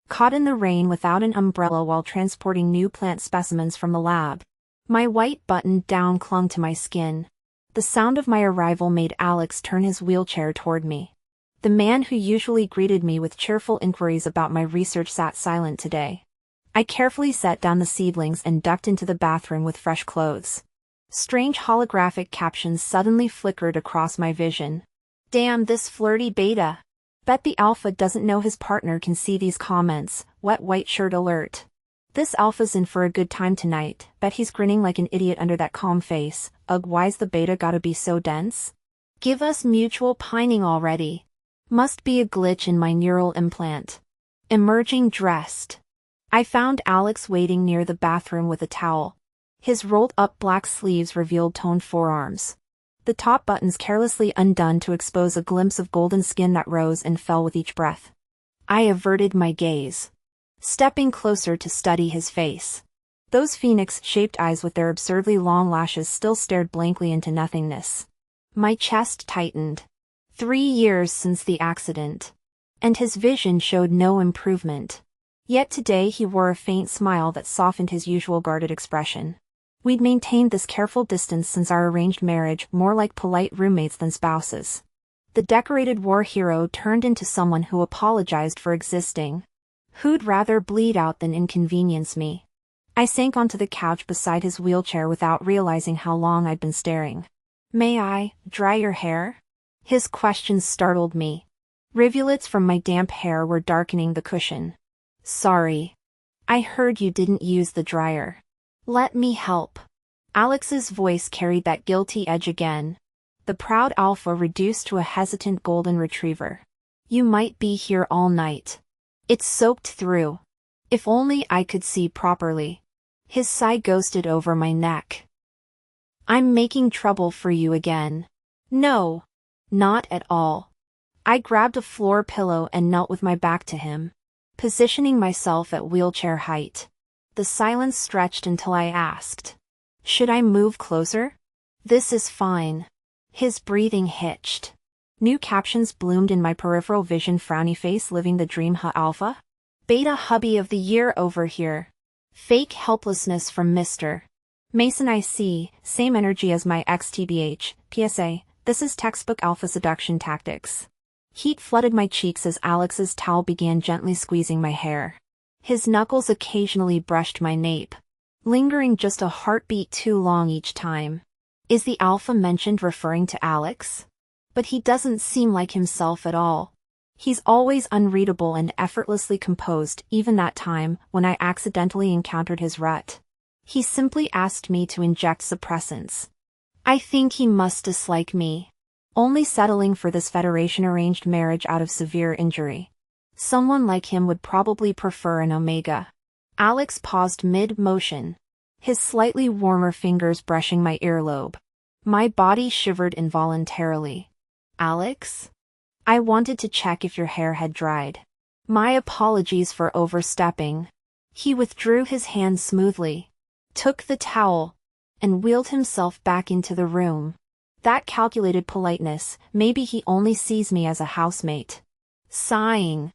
caught in the rain without an umbrella while transporting new plant specimens from the lab. My white button-down clung to my skin. The sound of my arrival made Alex turn his wheelchair toward me. The man who usually greeted me with cheerful inquiries about my research sat silent today. I carefully set down the seedlings and ducked into the bathroom with fresh clothes. Strange holographic captions suddenly flickered across my vision. Damn this flirty beta. Bet the alpha doesn't know his partner can see these comments. Wet white shirt alert. This alpha's in for a good time tonight. Bet he's grinning like an idiot under that calm face. Ugh, why's the beta gotta be so dense? Give us mutual pining already. Must be a glitch in my neural implant. Emerging dressed. I found Alex waiting near the bathroom with a towel. His rolled-up black sleeves revealed toned forearms. The top buttons carelessly undone to expose a glimpse of golden skin that rose and fell with each breath. I averted my gaze, stepping closer to study his face. Those phoenix-shaped eyes with their absurdly long lashes still stared blankly into nothingness. My chest tightened. 3 years since the accident. And his vision showed no improvement. Yet today he wore a faint smile that softened his usual guarded expression. We'd maintained this careful distance since our arranged marriage, more like polite roommates than spouses. The decorated war hero turned into someone who apologized for existing. Who'd rather bleed out than inconvenience me? I sank onto the couch beside his wheelchair without realizing how long I'd been staring. May I dry your hair? His questions startled me. Rivulets from my damp hair were darkening the cushion. Sorry. I heard you didn't use the dryer. Let me help. Alex's voice carried that guilty edge again. The proud alpha reduced to a hesitant golden retriever. You might be here all night. It's soaked through. If only I could see properly. His sigh ghosted over my neck. I'm making trouble for you again. No. Not at all. I grabbed a floor pillow and knelt with my back to him, positioning myself at wheelchair height. The silence stretched until I asked, should I move closer? This is fine. His breathing hitched. New captions bloomed in my peripheral vision. Frowny face living the dream. Alpha? Beta hubby of the year over here. Fake helplessness from Mr. Mason. I see, same energy as my ex-TBH. PSA, this is textbook alpha seduction tactics. Heat flooded my cheeks as Alex's towel began gently squeezing my hair. His knuckles occasionally brushed my nape, lingering just a heartbeat too long each time. Is the alpha mentioned referring to Alex? But he doesn't seem like himself at all. He's always unreadable and effortlessly composed, even that time when I accidentally encountered his rut. He simply asked me to inject suppressants. I think he must dislike me. Only settling for this Federation-arranged marriage out of severe injury. Someone like him would probably prefer an omega. Alex paused mid-motion, his slightly warmer fingers brushing my earlobe. My body shivered involuntarily. Alex? I wanted to check if your hair had dried. My apologies for overstepping. He withdrew his hand smoothly, took the towel, and wheeled himself back into the room. That calculated politeness. Maybe he only sees me as a housemate. Sighing,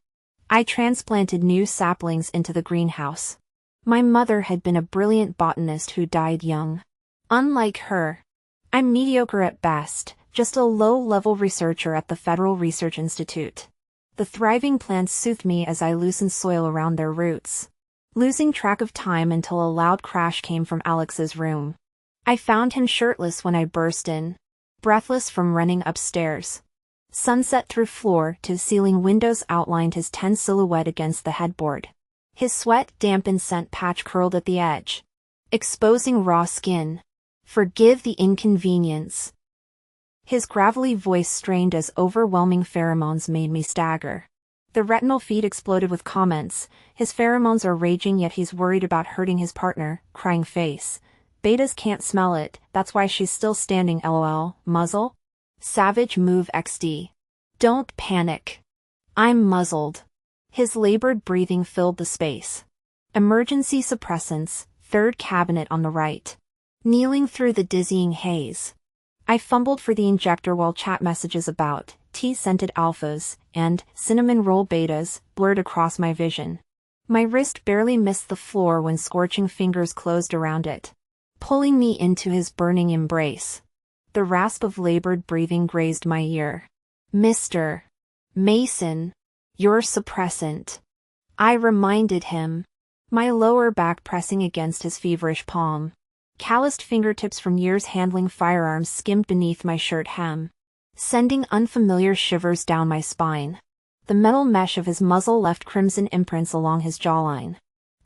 I transplanted new saplings into the greenhouse. My mother had been a brilliant botanist who died young. Unlike her, I'm mediocre at best, just a low-level researcher at the Federal Research Institute. The thriving plants soothed me as I loosened soil around their roots, losing track of time until a loud crash came from Alex's room. I found him shirtless when I burst in, breathless from running upstairs. Sunset through floor to ceiling windows outlined his tense silhouette against the headboard. His sweat-dampened scent patch curled at the edge, exposing raw skin. Forgive the inconvenience. His gravelly voice strained as overwhelming pheromones made me stagger. The retinal feed exploded with comments. His pheromones are raging, yet he's worried about hurting his partner. Crying face. Betas can't smell it, that's why she's still standing. LOL. Muzzle? Savage move XD. Don't panic. I'm muzzled. His labored breathing filled the space. Emergency suppressants, third cabinet on the right. Kneeling through the dizzying haze. I fumbled for the injector while chat messages about tea-scented alphas and cinnamon roll betas blurred across my vision. My wrist barely missed the floor when scorching fingers closed around it, pulling me into his burning embrace. The rasp of labored breathing grazed my ear. "Mr. Mason, you're suppressant," I reminded him, my lower back pressing against his feverish palm. Calloused fingertips from years handling firearms skimmed beneath my shirt hem, sending unfamiliar shivers down my spine. The metal mesh of his muzzle left crimson imprints along his jawline.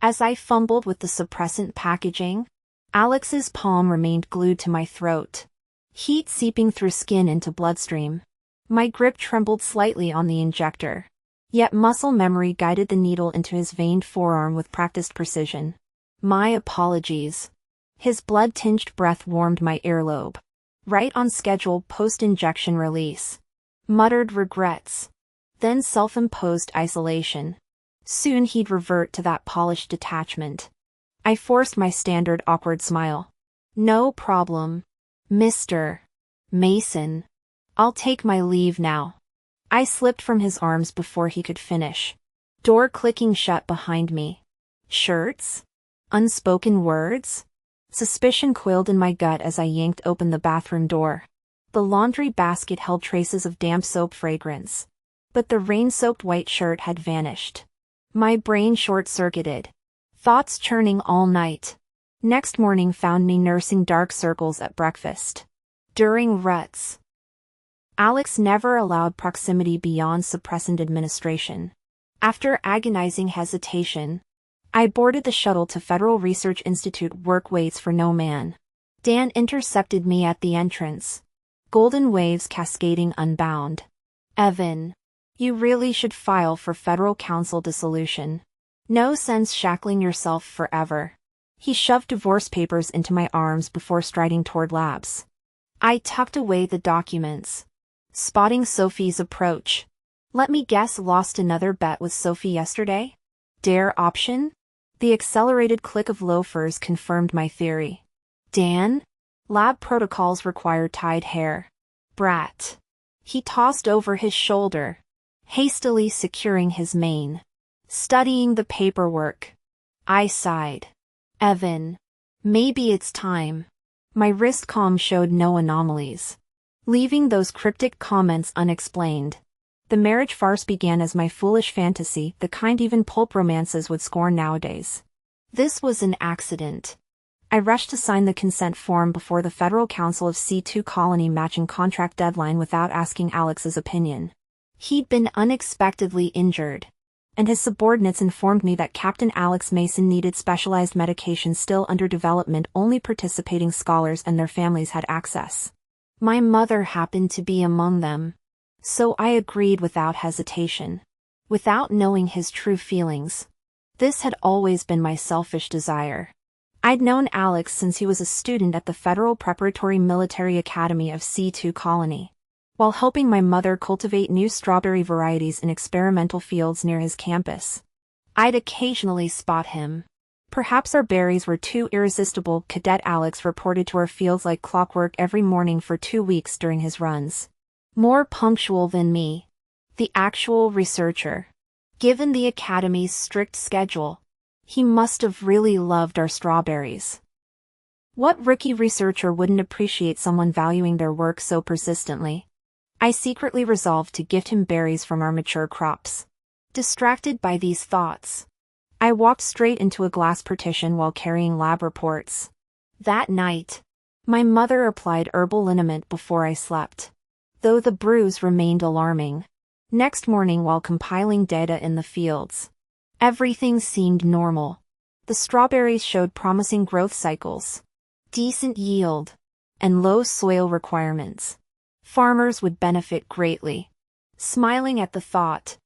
As I fumbled with the suppressant packaging, Alex's palm remained glued to my throat, heat seeping through skin into bloodstream. My grip trembled slightly on the injector, yet muscle memory guided the needle into his veined forearm with practiced precision. "My apologies." His blood-tinged breath warmed my earlobe. "Right on schedule post-injection release." Muttered regrets. Then self-imposed isolation. Soon he'd revert to that polished detachment. I forced my standard awkward smile. "No problem, Mr. Mason. I'll take my leave now." I slipped from his arms before he could finish. Door clicking shut behind me. Shirts? Unspoken words? Suspicion quailed in my gut as I yanked open the bathroom door. The laundry basket held traces of damp soap fragrance, but the rain-soaked white shirt had vanished. My brain short-circuited, thoughts churning all night. Next morning found me nursing dark circles at breakfast. During ruts. Alex never allowed proximity beyond suppressant administration. After agonizing hesitation, I boarded the shuttle to Federal Research Institute. Work waits for no man. Dan intercepted me at the entrance, golden waves cascading unbound. "Evan, you really should file for federal council dissolution. No sense shackling yourself forever." He shoved divorce papers into my arms before striding toward labs. I tucked away the documents, spotting Sophie's approach. "Let me guess, lost another bet with Sophie yesterday? Dare option?" The accelerated click of loafers confirmed my theory. "Dan? Lab protocols require tied hair. Brat." He tossed over his shoulder, hastily securing his mane. "Studying the paperwork." I sighed. "Evan, maybe it's time." My wrist calm showed no anomalies, leaving those cryptic comments unexplained. The marriage farce began as my foolish fantasy, the kind even pulp romances would scorn nowadays. This was an accident. I rushed to sign the consent form before the Federal Council of C2 Colony matching contract deadline without asking Alex's opinion. He'd been unexpectedly injured, and his subordinates informed me that Captain Alex Mason needed specialized medication still under development. Only participating scholars and their families had access. My mother happened to be among them, so I agreed without hesitation, without knowing his true feelings. This had always been my selfish desire. I'd known Alex since he was a student at the Federal Preparatory Military Academy of C2 Colony, while helping my mother cultivate new strawberry varieties in experimental fields near his campus. I'd occasionally spot him. Perhaps our berries were too irresistible. Cadet Alex reported to our fields like clockwork every morning for 2 weeks during his runs. More punctual than me, the actual researcher. Given the Academy's strict schedule, he must have really loved our strawberries. What rookie researcher wouldn't appreciate someone valuing their work so persistently? I secretly resolved to gift him berries from our mature crops. Distracted by these thoughts, I walked straight into a glass partition while carrying lab reports. That night, my mother applied herbal liniment before I slept, though the bruise remained alarming. Next morning, while compiling data in the fields, everything seemed normal. The strawberries showed promising growth cycles, decent yield, and low soil requirements. Farmers would benefit greatly. Smiling at the thought,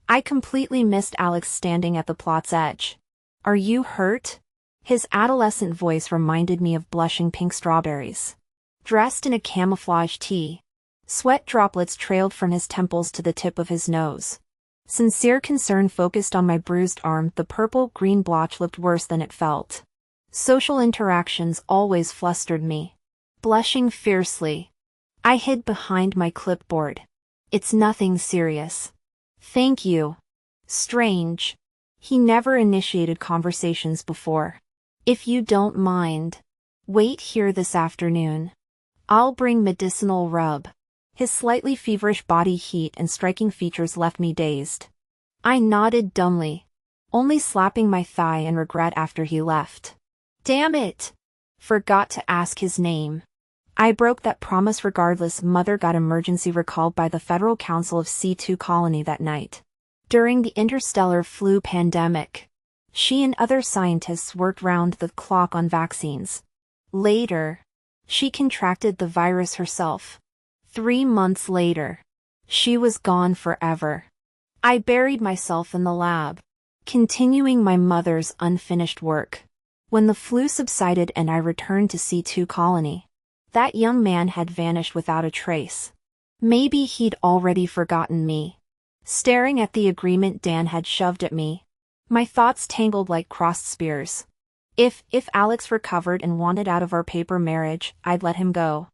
I completely missed Alex standing at the plot's edge. "Are you hurt?" His adolescent voice reminded me of blushing pink strawberries. Dressed in a camouflage tee, sweat droplets trailed from his temples to the tip of his nose. Sincere concern focused on my bruised arm. The purple-green blotch looked worse than it felt. Social interactions always flustered me. Blushing fiercely, I hid behind my clipboard. "It's nothing serious. Thank you." "Strange." He never initiated conversations before. If you don't mind, wait here this afternoon. I'll bring medicinal rub. His slightly feverish body heat and striking features left me dazed. I nodded dumbly, only slapping my thigh in regret after he left. Damn it! Forgot to ask his name. I broke that promise regardless. Mother got emergency recalled by the Federal Council of C2 Colony that night. During the interstellar flu pandemic, she and other scientists worked round the clock on vaccines. Later, she contracted the virus herself. 3 months later, she was gone forever. I buried myself in the lab, continuing my mother's unfinished work. When the flu subsided and I returned to C2 Colony, that young man had vanished without a trace. Maybe he'd already forgotten me. Staring at the agreement Dan had shoved at me, my thoughts tangled like crossed spears. If Alex recovered and wanted out of our paper marriage, I'd let him go.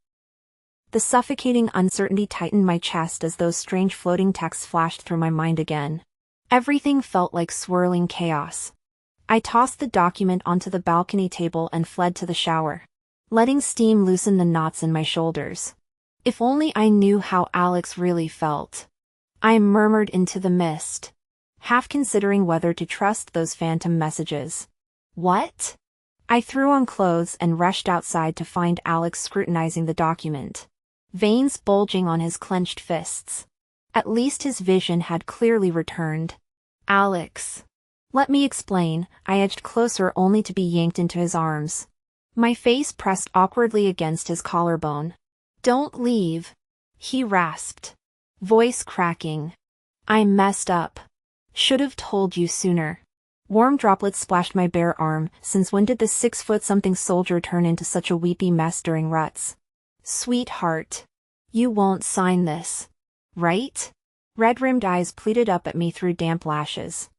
The suffocating uncertainty tightened my chest as those strange floating texts flashed through my mind again. Everything felt like swirling chaos. I tossed the document onto the balcony table and fled to the shower, letting steam loosen the knots in my shoulders. If only I knew how Alex really felt. I murmured into the mist, half considering whether to trust those phantom messages. What? I threw on clothes and rushed outside to find Alex scrutinizing the document, veins bulging on his clenched fists. At least his vision had clearly returned. Alex. Let me explain. I edged closer only to be yanked into his arms. My face pressed awkwardly against his collarbone. Don't leave, he rasped, voice cracking. I messed up. Should have told you sooner. Warm droplets splashed my bare arm. Since when did this 6-foot-something soldier turn into such a weepy mess during ruts? Sweetheart, you won't sign this, right? Red-rimmed eyes pleaded up at me through damp lashes.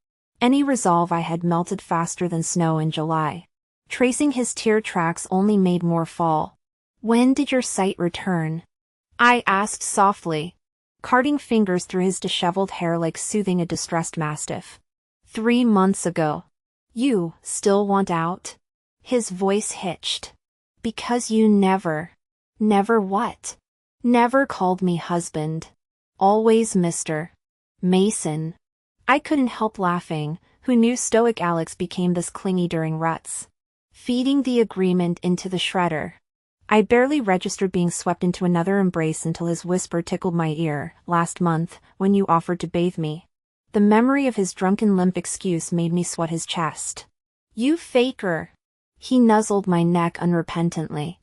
Any resolve I had melted faster than snow in July. Tracing his tear tracks only made more fall. When did your sight return? I asked softly, carting fingers through his disheveled hair like soothing a distressed mastiff. 3 months ago. You still want out? His voice hitched. Because you never what? Never called me husband. Always Mr. Mason. I couldn't help laughing. Who knew stoic Alex became this clingy during ruts? Feeding the agreement into the shredder. I barely registered being swept into another embrace until his whisper tickled my ear. Last month, when you offered to bathe me. The memory of his drunken limp excuse made me sweat his chest. You faker. He nuzzled my neck unrepentantly.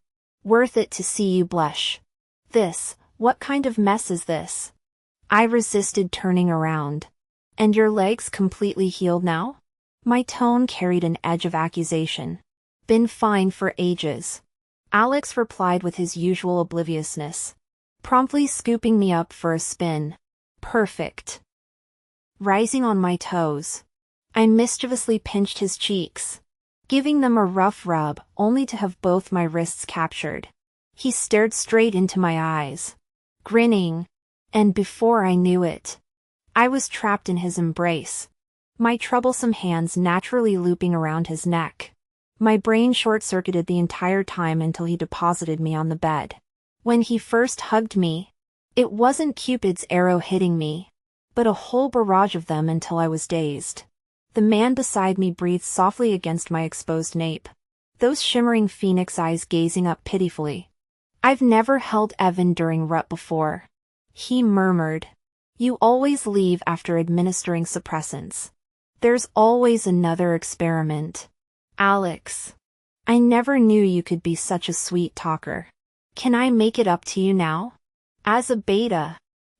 Worth it to see you blush. What kind of mess is this? I resisted turning around. And your leg's completely healed now? My tone carried an edge of accusation. Been fine for ages. Alex replied with his usual obliviousness, promptly scooping me up for a spin. Perfect. Rising on my toes, I mischievously pinched his cheeks, giving them a rough rub only to have both my wrists captured. He stared straight into my eyes, grinning, and before I knew it, I was trapped in his embrace, my troublesome hands naturally looping around his neck. My brain short-circuited the entire time until he deposited me on the bed. When he first hugged me, it wasn't Cupid's arrow hitting me, but a whole barrage of them until I was dazed. The man beside me breathed softly against my exposed nape, those shimmering phoenix eyes gazing up pitifully. I've never held Evan during rut before. He murmured. You always leave after administering suppressants. There's always another experiment. Alex. I never knew you could be such a sweet talker. Can I make it up to you now? As a beta,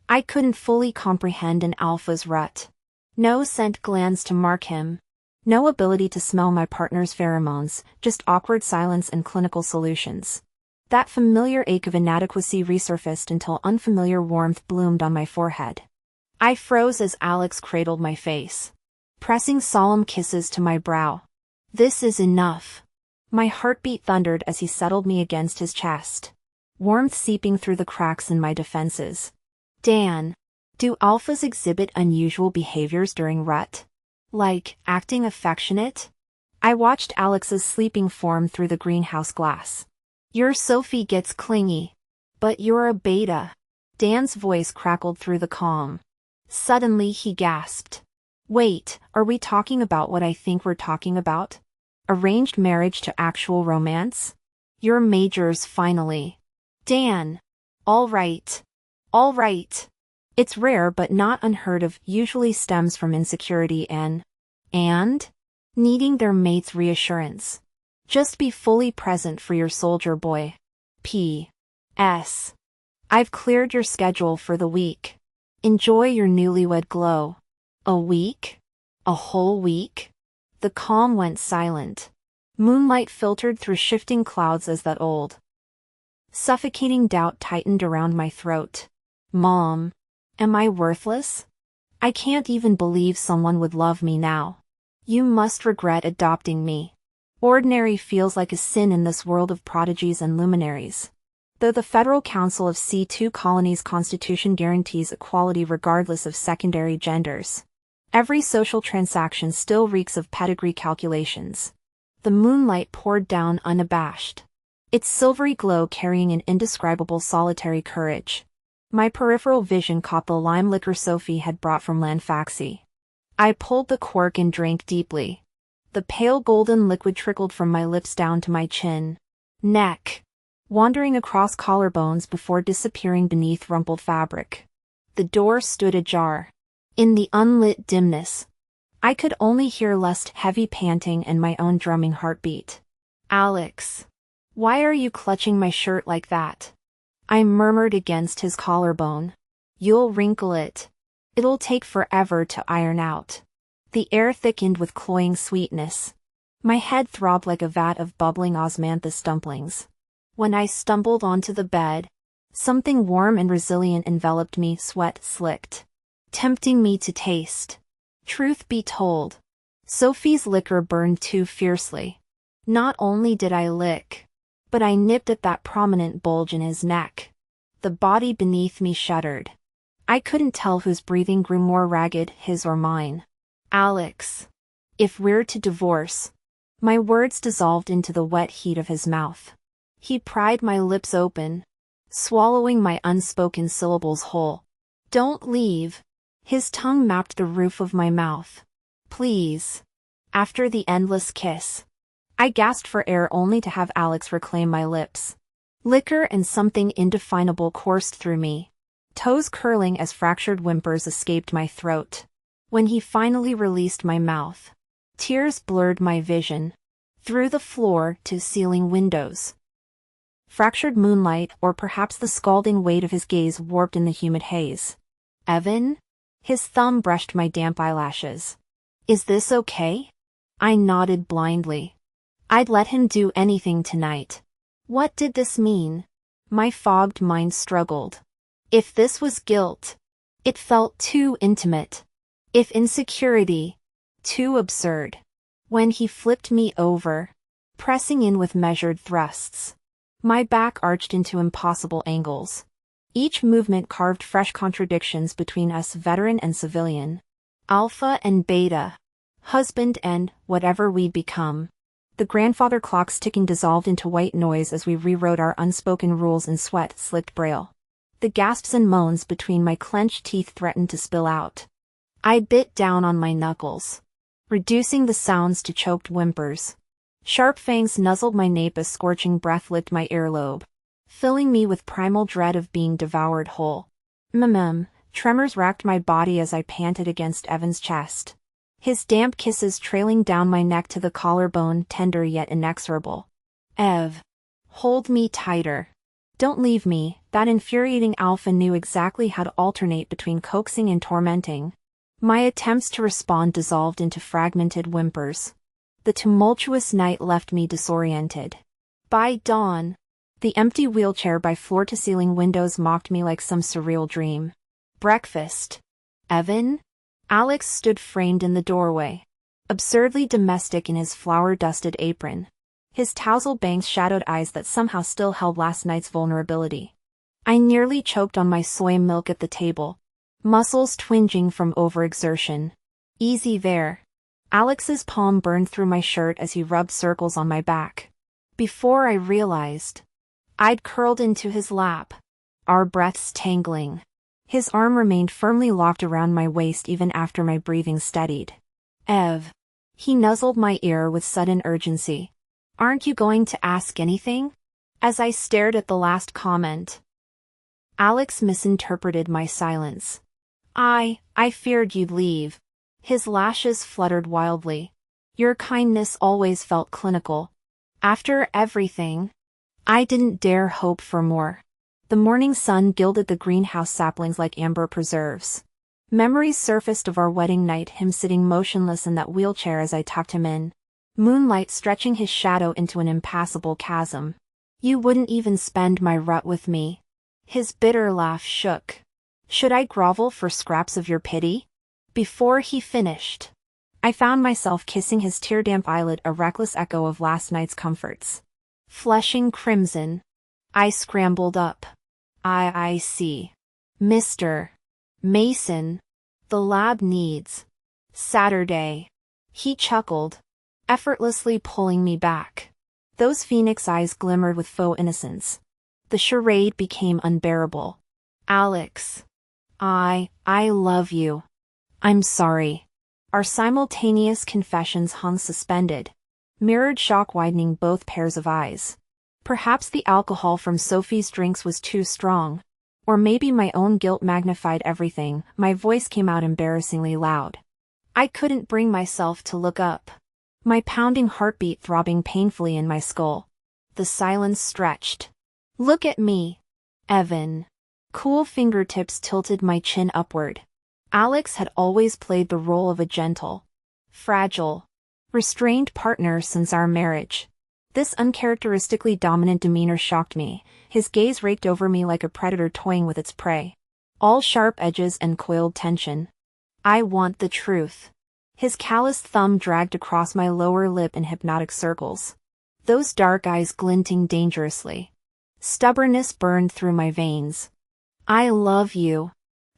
I couldn't fully comprehend an alpha's rut. No scent glands to mark him. No ability to smell my partner's pheromones, just awkward silence and clinical solutions. That familiar ache of inadequacy resurfaced until unfamiliar warmth bloomed on my forehead. I froze as Alex cradled my face, pressing solemn kisses to my brow. This is enough. My heartbeat thundered as he settled me against his chest, warmth seeping through the cracks in my defenses. Dan, do alphas exhibit unusual behaviors during rut? Like, acting affectionate? I watched Alex's sleeping form through the greenhouse glass. Your Sophie gets clingy. But you're a beta. Dan's voice crackled through the calm. Suddenly he gasped. Wait, are we talking about what I think we're talking about? Arranged marriage to actual romance? Your majors finally. Dan. All right. All right. It's rare but not unheard of, usually stems from insecurity and needing their mate's reassurance. Just be fully present for your soldier boy. P.S. I've cleared your schedule for the week. Enjoy your newlywed glow. A week? A whole week? The calm went silent. Moonlight filtered through shifting clouds as that old, suffocating doubt tightened around my throat. Mom, am I worthless? I can't even believe someone would love me now. You must regret adopting me. Ordinary feels like a sin in this world of prodigies and luminaries. Though the Federal Council of C2 Colonies Constitution guarantees equality regardless of secondary genders, every social transaction still reeks of pedigree calculations. The moonlight poured down unabashed, its silvery glow carrying an indescribable solitary courage. My peripheral vision caught the lime liquor Sophie had brought from Lanfaxi. I pulled the cork and drank deeply. The pale golden liquid trickled from my lips down to my chin, neck, wandering across collarbones before disappearing beneath rumpled fabric. The door stood ajar. In the unlit dimness, I could only hear lust heavy panting and my own drumming heartbeat. Alex, why are you clutching my shirt like that? I murmured against his collarbone. You'll wrinkle it. It'll take forever to iron out. The air thickened with cloying sweetness. My head throbbed like a vat of bubbling osmanthus dumplings. When I stumbled onto the bed, something warm and resilient enveloped me, sweat slicked, tempting me to taste. Truth be told, Sophie's liquor burned too fiercely. Not only did I lick, but I nipped at that prominent bulge in his neck. The body beneath me shuddered. I couldn't tell whose breathing grew more ragged, his or mine. Alex, if we're to divorce. My words dissolved into the wet heat of his mouth. He pried my lips open, swallowing my unspoken syllables whole. Don't leave. His tongue mapped the roof of my mouth. Please. After the endless kiss, I gasped for air only to have Alex reclaim my lips. Liquor and something indefinable coursed through me, toes curling as fractured whimpers escaped my throat. When he finally released my mouth, tears blurred my vision. Through the floor to ceiling windows, fractured moonlight, or perhaps the scalding weight of his gaze warped in the humid haze. Evan? His thumb brushed my damp eyelashes. Is this okay? I nodded blindly. I'd let him do anything tonight. What did this mean? My fogged mind struggled. If this was guilt, it felt too intimate. If insecurity, too absurd. When he flipped me over, pressing in with measured thrusts, my back arched into impossible angles. Each movement carved fresh contradictions between us, veteran and civilian, alpha and beta, husband and whatever we'd become. The grandfather clock's ticking dissolved into white noise as we rewrote our unspoken rules in sweat-slicked braille. The gasps and moans between my clenched teeth threatened to spill out. I bit down on my knuckles, reducing the sounds to choked whimpers. Sharp fangs nuzzled my nape as scorching breath licked my earlobe, filling me with primal dread of being devoured whole. Tremors racked my body as I panted against Evan's chest, his damp kisses trailing down my neck to the collarbone, tender yet inexorable. Ev, hold me tighter. Don't leave me. That infuriating alpha knew exactly how to alternate between coaxing and tormenting. My attempts to respond dissolved into fragmented whimpers. The tumultuous night left me disoriented. By dawn, the empty wheelchair by floor-to-ceiling windows mocked me like some surreal dream. Breakfast. Evan? Alex stood framed in the doorway, absurdly domestic in his flour-dusted apron. His tousled bangs shadowed eyes that somehow still held last night's vulnerability. I nearly choked on my soy milk at the table, muscles twinging from overexertion. Easy there. Alex's palm burned through my shirt as he rubbed circles on my back. Before I realized, I'd curled into his lap, our breaths tangling. His arm remained firmly locked around my waist even after my breathing steadied. Ev. He nuzzled my ear with sudden urgency. Aren't you going to ask anything? As I stared at the last comment. Alex misinterpreted my silence. I feared you'd leave. His lashes fluttered wildly. Your kindness always felt clinical. After everything, I didn't dare hope for more. The morning sun gilded the greenhouse saplings like amber preserves. Memories surfaced of our wedding night, him sitting motionless in that wheelchair as I tucked him in. Moonlight stretching his shadow into an impassable chasm. You wouldn't even spend my rut with me. His bitter laugh shook. Should I grovel for scraps of your pity? Before he finished, I found myself kissing his tear-damp eyelid, a reckless echo of last night's comforts. Flushing crimson, I scrambled up. I see. Mr. Mason. The lab needs. Saturday. He chuckled, effortlessly pulling me back. Those phoenix eyes glimmered with faux innocence. The charade became unbearable. Alex. I love you. I'm sorry. Our simultaneous confessions hung suspended. Mirrored shock widening both pairs of eyes. Perhaps the alcohol from Sophie's drinks was too strong. Or maybe my own guilt magnified everything. My voice came out embarrassingly loud. I couldn't bring myself to look up. My pounding heartbeat throbbing painfully in my skull. The silence stretched. Look at me, Evan. Cool fingertips tilted my chin upward. Alex had always played the role of a gentle, fragile, restrained partner since our marriage. This uncharacteristically dominant demeanor shocked me. His gaze raked over me like a predator toying with its prey. All sharp edges and coiled tension. I want the truth. His calloused thumb dragged across my lower lip in hypnotic circles. Those dark eyes glinting dangerously. Stubbornness burned through my veins. I love you.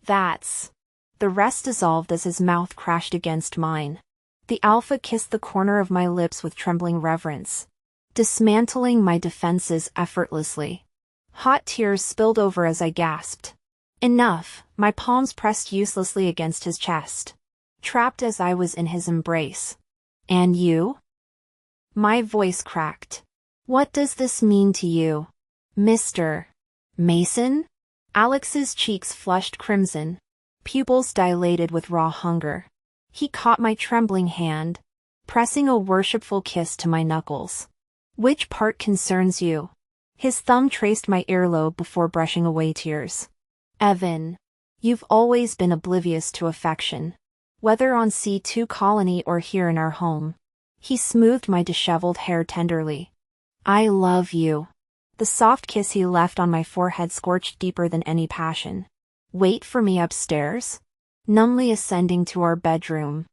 That's. The rest dissolved as his mouth crashed against mine. The alpha kissed the corner of my lips with trembling reverence, dismantling my defenses effortlessly. Hot tears spilled over as I gasped. Enough, my palms pressed uselessly against his chest. Trapped as I was in his embrace. And you? My voice cracked. What does this mean to you, Mr. Mason? Alex's cheeks flushed crimson, pupils dilated with raw hunger. He caught my trembling hand, pressing a worshipful kiss to my knuckles. Which part concerns you? His thumb traced my earlobe before brushing away tears. Evan, you've always been oblivious to affection, whether on C2 Colony or here in our home. He smoothed my disheveled hair tenderly. I love you. The soft kiss he left on my forehead scorched deeper than any passion. Wait for me upstairs? Numbly ascending to our bedroom.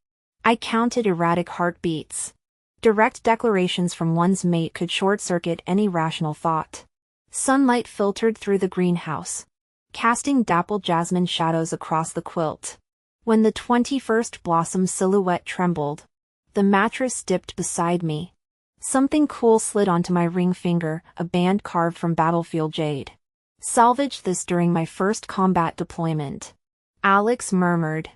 I counted erratic heartbeats. Direct declarations from one's mate could short-circuit any rational thought. Sunlight filtered through the greenhouse, casting dappled jasmine shadows across the quilt. When the 21st blossom silhouette trembled, the mattress dipped beside me. Something cool slid onto my ring finger, a band carved from battlefield jade. Salvaged this during my first combat deployment. Alex murmured.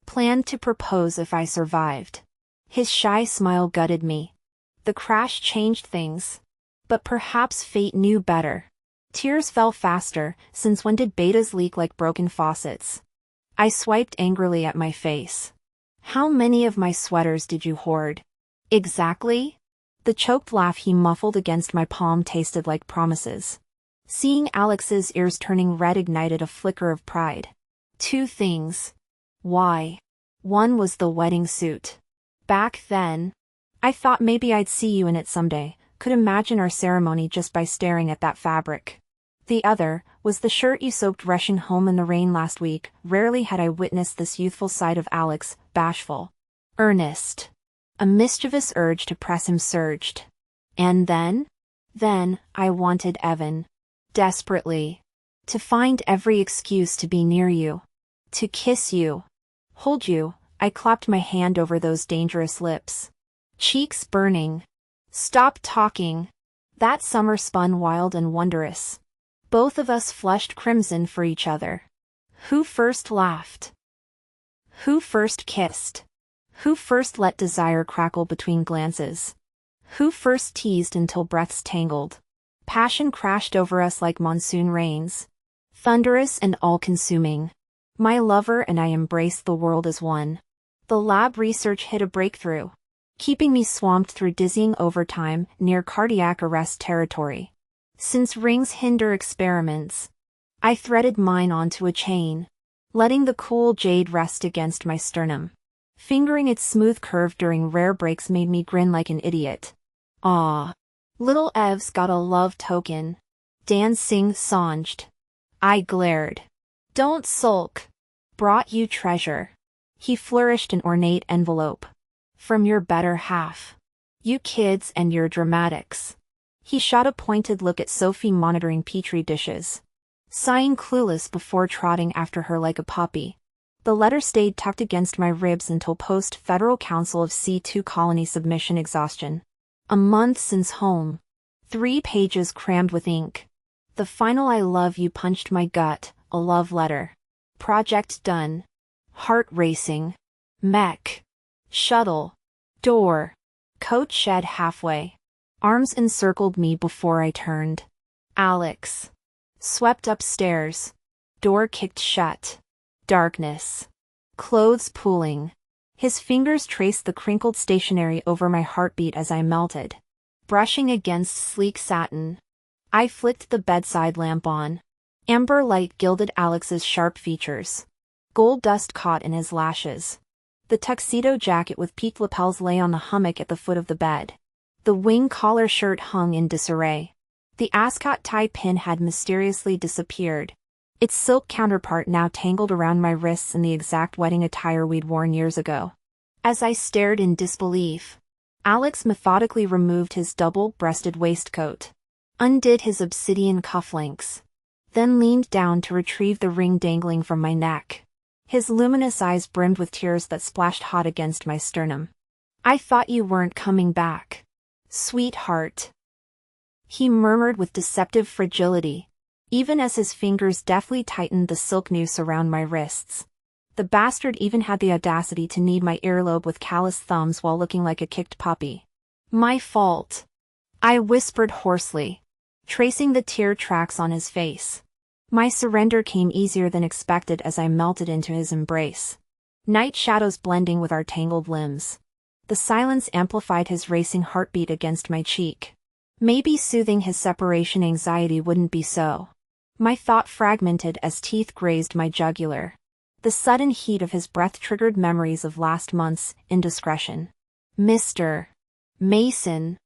Planned to propose if I survived. His shy smile gutted me. The crash changed things. But perhaps fate knew better. Tears fell faster, since when did betas leak like broken faucets? I swiped angrily at my face. How many of my sweaters did you hoard? Exactly? The choked laugh he muffled against my palm tasted like promises. Seeing Alex's ears turning red ignited a flicker of pride. 2 things. Why? One was the wedding suit. Back then, I thought maybe I'd see you in it someday, could imagine our ceremony just by staring at that fabric. The other was the shirt you soaked rushing home in the rain last week. Rarely had I witnessed this youthful side of Alex, bashful, earnest. A mischievous urge to press him surged. And then? Then, I wanted Evan. Desperately. To find every excuse to be near you. To kiss you. Hold you, I clapped my hand over those dangerous lips. Cheeks burning. Stop talking. That summer spun wild and wondrous. Both of us flushed crimson for each other. Who first laughed? Who first kissed? Who first let desire crackle between glances? Who first teased until breaths tangled? Passion crashed over us like monsoon rains. Thunderous and all-consuming. My lover and I embraced the world as one. The lab research hit a breakthrough, keeping me swamped through dizzying overtime near cardiac arrest territory. Since rings hinder experiments, I threaded mine onto a chain, letting the cool jade rest against my sternum. Fingering its smooth curve during rare breaks made me grin like an idiot. "Aw. Little Ev's got a love token," Dan Singh songed. I glared. "Don't sulk. Brought you treasure." He flourished an ornate envelope. "From your better half. You kids and your dramatics." He shot a pointed look at Sophie monitoring petri dishes, sighing clueless before trotting after her like a puppy. The letter stayed tucked against my ribs until post-Federal Council of C2 colony submission exhaustion. A month since home. 3 pages crammed with ink. The final "I love you" punched my gut, a love letter. Project done. Heart racing. Mech. Shuttle. Door. Coat shed halfway. Arms encircled me before I turned. Alex. Swept upstairs. Door kicked shut. Darkness. Clothes pooling. His fingers traced the crinkled stationery over my heartbeat as I melted. Brushing against sleek satin. I flicked the bedside lamp on. Amber light gilded Alex's sharp features. Gold dust caught in his lashes. The tuxedo jacket with peaked lapels lay on the hummock at the foot of the bed. The wing collar shirt hung in disarray. The ascot tie pin had mysteriously disappeared, its silk counterpart now tangled around my wrists in the exact wedding attire we'd worn years ago. As I stared in disbelief, Alex methodically removed his double-breasted waistcoat, undid his obsidian cufflinks, then leaned down to retrieve the ring dangling from my neck. His luminous eyes brimmed with tears that splashed hot against my sternum. "I thought you weren't coming back, sweetheart," he murmured with deceptive fragility, even as his fingers deftly tightened the silk noose around my wrists. The bastard even had the audacity to knead my earlobe with calloused thumbs while looking like a kicked puppy. "My fault," I whispered hoarsely, tracing the tear tracks on his face. My surrender came easier than expected as I melted into his embrace. Night shadows blending with our tangled limbs. The silence amplified his racing heartbeat against my cheek. Maybe soothing his separation anxiety wouldn't be so. My thought fragmented as teeth grazed my jugular. The sudden heat of his breath triggered memories of last month's indiscretion. "Mr. Mason,"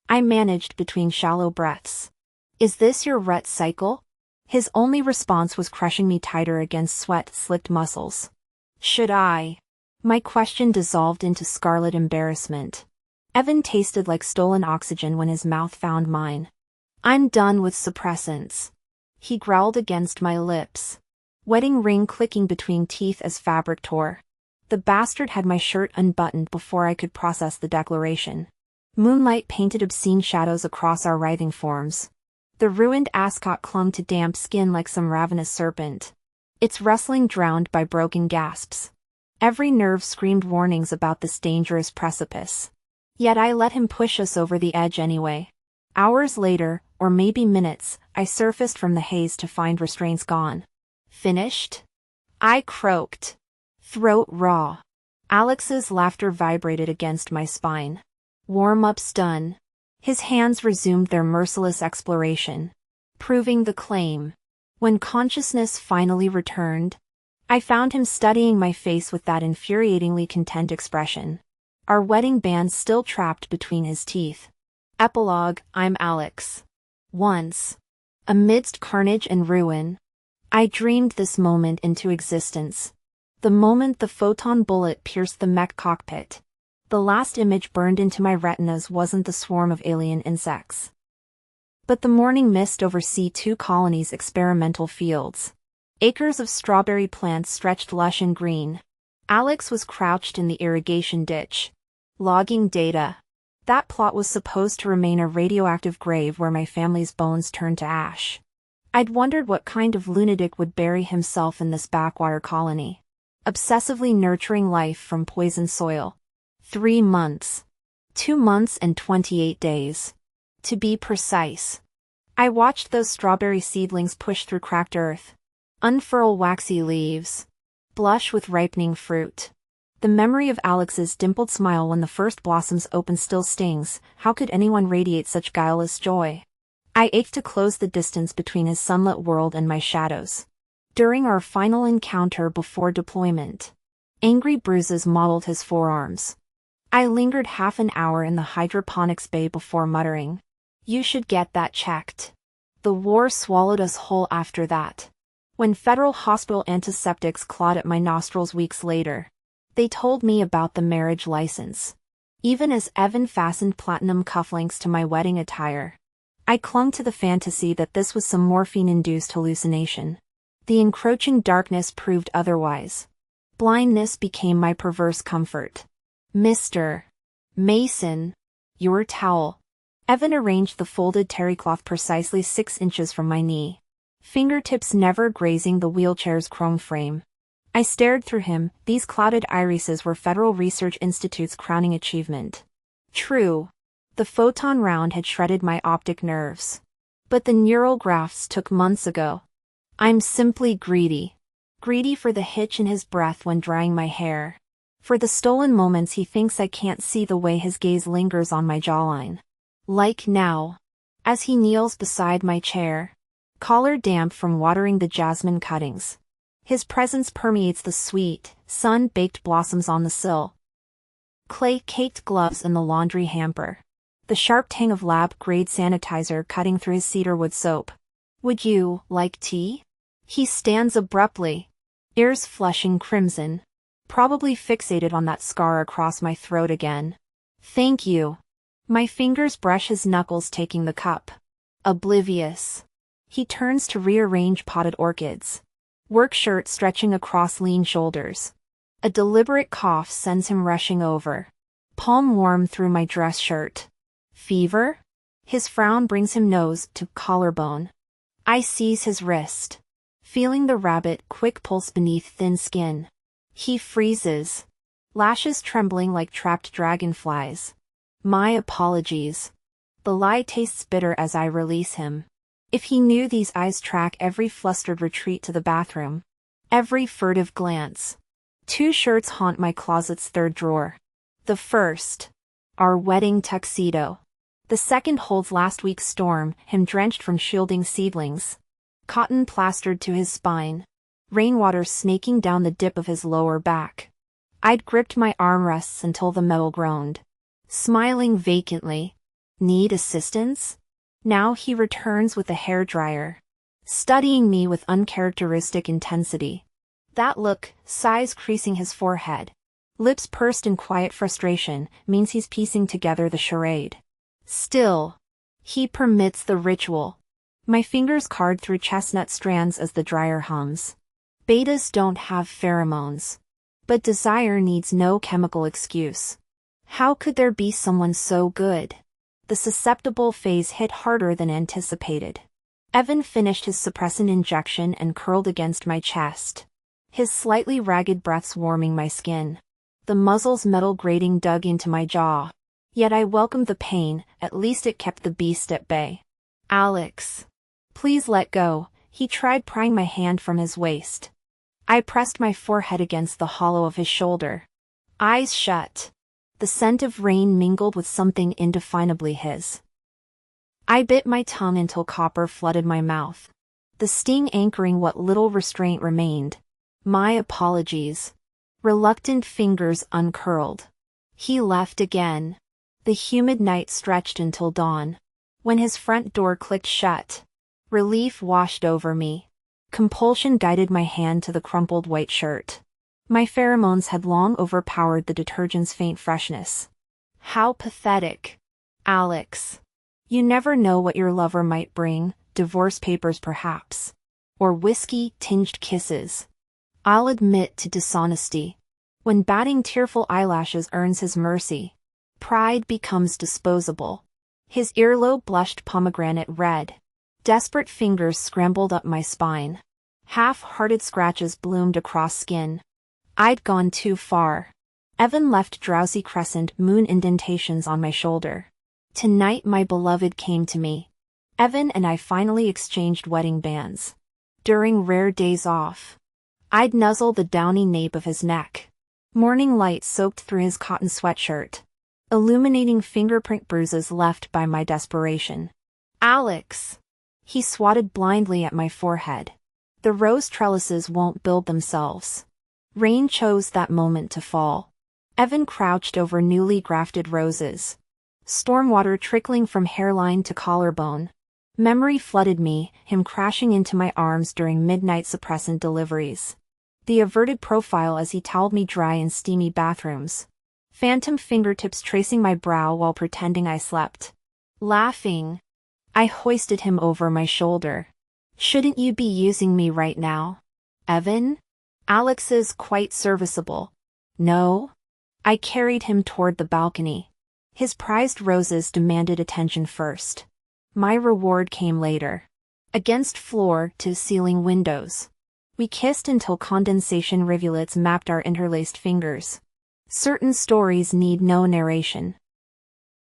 I managed between shallow breaths. "Is this your rut cycle?" His only response was crushing me tighter against sweat-slicked muscles. "Should I?" My question dissolved into scarlet embarrassment. Evan tasted like stolen oxygen when his mouth found mine. "I'm done with suppressants," he growled against my lips, wedding ring clicking between teeth as fabric tore. The bastard had my shirt unbuttoned before I could process the declaration. Moonlight painted obscene shadows across our writhing forms. The ruined ascot clung to damp skin like some ravenous serpent, its rustling drowned by broken gasps. Every nerve screamed warnings about this dangerous precipice. Yet I let him push us over the edge anyway. Hours later, or maybe minutes, I surfaced from the haze to find restraints gone. "Finished?" I croaked, throat raw. Alex's laughter vibrated against my spine. "Warm-up's done." His hands resumed their merciless exploration, proving the claim. When consciousness finally returned, I found him studying my face with that infuriatingly content expression, our wedding band still trapped between his teeth. Epilogue: I'm Alex. Once, amidst carnage and ruin, I dreamed this moment into existence. The moment the photon bullet pierced the mech cockpit, the last image burned into my retinas wasn't the swarm of alien insects, but the morning mist over C2 colony's experimental fields. Acres of strawberry plants stretched lush and green, Alex was crouched in the irrigation ditch, logging data. That plot was supposed to remain a radioactive grave where my family's bones turned to ash. I'd wondered what kind of lunatic would bury himself in this backwater colony, obsessively nurturing life from poisoned soil. 3 months. 2 months and 28 days. To be precise. I watched those strawberry seedlings push through cracked earth, unfurl waxy leaves, blush with ripening fruit. The memory of Alex's dimpled smile when the first blossoms opened still stings. How could anyone radiate such guileless joy? I ached to close the distance between his sunlit world and my shadows. During our final encounter before deployment, angry bruises mottled his forearms. I lingered half an hour in the hydroponics bay before muttering, "You should get that checked." The war swallowed us whole after that. When federal hospital antiseptics clawed at my nostrils weeks later, they told me about the marriage license. Even as Evan fastened platinum cufflinks to my wedding attire, I clung to the fantasy that this was some morphine-induced hallucination. The encroaching darkness proved otherwise. Blindness became my perverse comfort. "Mr. Mason, your towel." Evan arranged the folded terrycloth precisely 6 inches from my knee, fingertips never grazing the wheelchair's chrome frame. I stared through him. These clouded irises were Federal Research Institute's crowning achievement. True, the photon round had shredded my optic nerves, but the neural grafts took months ago. I'm simply greedy. Greedy for the hitch in his breath when drying my hair, for the stolen moments he thinks I can't see, the way his gaze lingers on my jawline. Like now, as he kneels beside my chair, collar damp from watering the jasmine cuttings. His presence permeates the sweet, sun-baked blossoms on the sill, clay-caked gloves in the laundry hamper, the sharp tang of lab-grade sanitizer cutting through his cedarwood soap. "Would you like tea?" He stands abruptly, ears flushing crimson, probably fixated on that scar across my throat again. "Thank you." My fingers brush his knuckles, taking the cup. Oblivious. He turns to rearrange potted orchids. Work shirt stretching across lean shoulders. A deliberate cough sends him rushing over, palm warm through my dress shirt. Fever? His frown brings him nose to collarbone. I seize his wrist, feeling the rabbit quick pulse beneath thin skin. He freezes, lashes trembling like trapped dragonflies. My apologies. The lie tastes bitter as I release him. If he knew, these eyes track every flustered retreat to the bathroom, every furtive glance. 2 shirts haunt my closet's 3rd drawer. The first, our wedding tuxedo. The second holds last week's storm, him drenched from shielding seedlings. Cotton plastered to his spine, rainwater snaking down the dip of his lower back. I'd gripped my armrests until the metal groaned. Smiling vacantly. Need assistance? Now he returns with a hairdryer, studying me with uncharacteristic intensity. That look, sighs creasing his forehead, lips pursed in quiet frustration, means he's piecing together the charade. Still, he permits the ritual. My fingers card through chestnut strands as the dryer hums. Betas don't have pheromones, but desire needs no chemical excuse. How could there be someone so good? The susceptible phase hit harder than anticipated. Evan finished his suppressant injection and curled against my chest, his slightly ragged breaths warming my skin. The muzzle's metal grating dug into my jaw. Yet I welcomed the pain, at least it kept the beast at bay. "Alex, please let go." He tried prying my hand from his waist. I pressed my forehead against the hollow of his shoulder. Eyes shut. The scent of rain mingled with something indefinably his. I bit my tongue until copper flooded my mouth, the sting anchoring what little restraint remained. My apologies. Reluctant fingers uncurled. He left again. The humid night stretched until dawn. When his front door clicked shut, relief washed over me. Compulsion guided my hand to the crumpled white shirt. My pheromones had long overpowered the detergent's faint freshness. How pathetic. Alex. You never know what your lover might bring, divorce papers perhaps. Or whiskey-tinged kisses. I'll admit to dishonesty. When batting tearful eyelashes earns his mercy, pride becomes disposable. His earlobe blushed pomegranate red. Desperate fingers scrambled up my spine. Half-hearted scratches bloomed across skin. I'd gone too far. Evan left drowsy crescent moon indentations on my shoulder. Tonight my beloved came to me. Evan and I finally exchanged wedding bands. During rare days off, I'd nuzzle the downy nape of his neck. Morning light soaked through his cotton sweatshirt, illuminating fingerprint bruises left by my desperation. Alex! He swatted blindly at my forehead. The rose trellises won't build themselves. Rain chose that moment to fall. Evan crouched over newly grafted roses. Stormwater trickling from hairline to collarbone. Memory flooded me, him crashing into my arms during midnight suppressant deliveries. The averted profile as he toweled me dry in steamy bathrooms. Phantom fingertips tracing my brow while pretending I slept. Laughing, I hoisted him over my shoulder. Shouldn't you be using me right now, Evan? Alex is quite serviceable. No? I carried him toward the balcony. His prized roses demanded attention first. My reward came later. Against floor to ceiling windows. We kissed until condensation rivulets mapped our interlaced fingers. Certain stories need no narration.